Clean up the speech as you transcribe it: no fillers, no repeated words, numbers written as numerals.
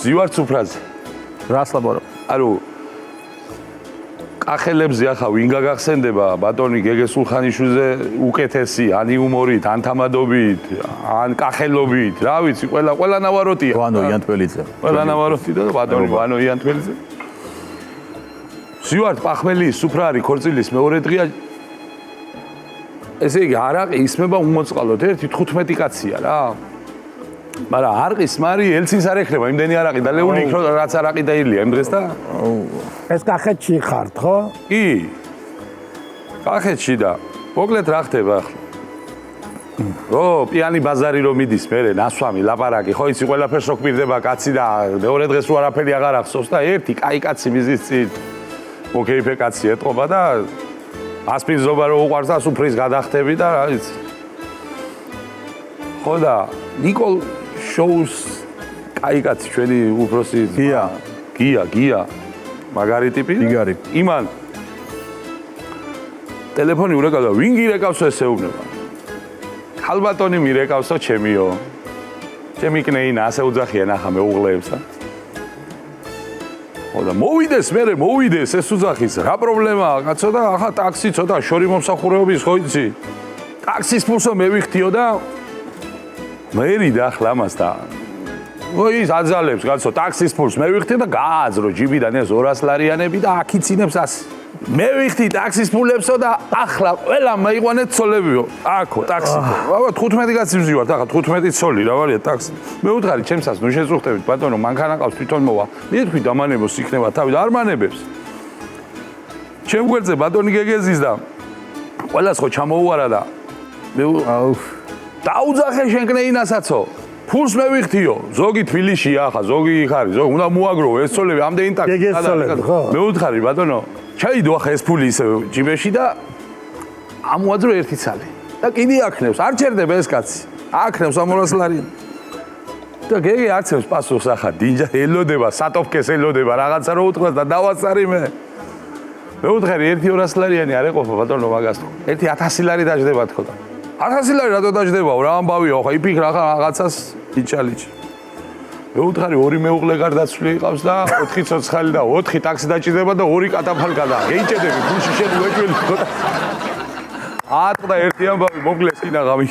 ვზივარ სუფრაზე. რას ლაპარაკ? ანუ კახელებზე ახლა ვინ გაგახსენდება ბატონი გეგე სულხანიშვილზე უკეთესი ან იუმორით, ან თამადობით, ან კახელობით, რა ვიცი, ყველა ნავაროტია. ვანო იანტველიძე. ყველა ნავაროტი და ბატონი ვანო იანტველიძე. ვზივართ პახმელის, სუფრარი, ქორწილის მეორე დღეა. ესე იგი არაყი ისმება უმოწყალოდ 1-15 კაცია რა. მაგრამ არყის მარი ელცინს არ ეხება იმდენი არაყი და ლეონი იქ რაც არაყი დაილია იმ დღეს და ეს კახეთში ხართ ხო? კი კახეთში და მოკლედ რა ხდება ახლა ო პიანი ბაზარი რომ მიდის მერე ნასვამი ლაპარაკი ხო იცი ყველაფერს რო გვირდება კაცი და მეორე დღეს რო არაფერი აღარ ახსოვს და ერთი კაი კაცი მიზის წინ მოკეიფე კაცი ეტყობა და ასპინზობა რო უყარს და სუფრის გადახტები და რა იცი ხო და ნიკოლ შოუს კაი კაცი ჩვენი უფროსი გია მაგარი ტიპი იგარი იმან ტელეფონი ურეკავდა ვინ გირეკავსო ესეუბნება ხალბატონი მირეკავსო ჩემიო ჩემი კნეინა ასე უძახიან ახლა მეუღლეებსა ხო და მოვიდეს მერე მოვიდეს ეს უძახის რა პრობლემაა კაცო და ახლა ტაქსი ცოტა შორი მომსახურეობის ხო იცი ტაქსის ფულსო მევიხთიო და მერი და ახლა ამას და ის აძალებს კაცო ტაქსის ფულს მევიხთი და გააძრო ჯიბიდან ეს 200 ლარიანები და აქიცინებს 100 მევიხთი ტაქსის ფულებსო და ახლა ყველა მეიყვანეთ ცოლებიო აქო ტაქსი აბა 15 კაცი ვზივართ ახლა 15 ცოლი რა ვარია ტაქსი მე ვუთხარი ჩემსაც ნუ შეწუხდებით ბატონო მანქანა ყავს თვითონ მოვა მე თქვი დამანებოს იქნება თავი და არ მანებებს ჩემ გვერდზე ბატონი გეგეზის და ყველას ხო ჩამოუარა და მე დაუძახე შენ კნეინასაცო ფულს მევიხთიო ზოგი თბილისშია ახლა ზოგი იქ არის ზოგი უნდა მოაგროვო ეს ცოლები ამდენი ტაქსი მე ვუთხარი ბატონო ჩაიდო ახლა ეს ფული ისე ჯიბეში და ამოაძრო ერთი ცალი და კიდე აქნევს არ ჩერდება ეს კაცი აქნევს ამ 200 ლარიანი და გეგი არცევს პასუხს ახლა დინჯა ელოდება სატოფკეს ელოდება რაღაცა რო უთხრას და დავაცარი მე ვუთხარი ერთი 200 ლარიანი არ ეყოფა ბატონო მაგას ერთი 1000 ლარი დაждდება თქო და 1000 ლარი რატო დაждდებაო რა ამბავიო ხა იფიქრა რაღაცას იჩალიჩი მე ვუთხარი ორი მეუღლე გარდაცვლილი ყავს და 4 ცოცხალი და 4 ტაქსი დაჭირდება და 2 კატაფალკა და გეიჭედები ფულში შენ უეჭველი თქო და აატყდა ერთი ამბავი მოკლეს კინა ღამი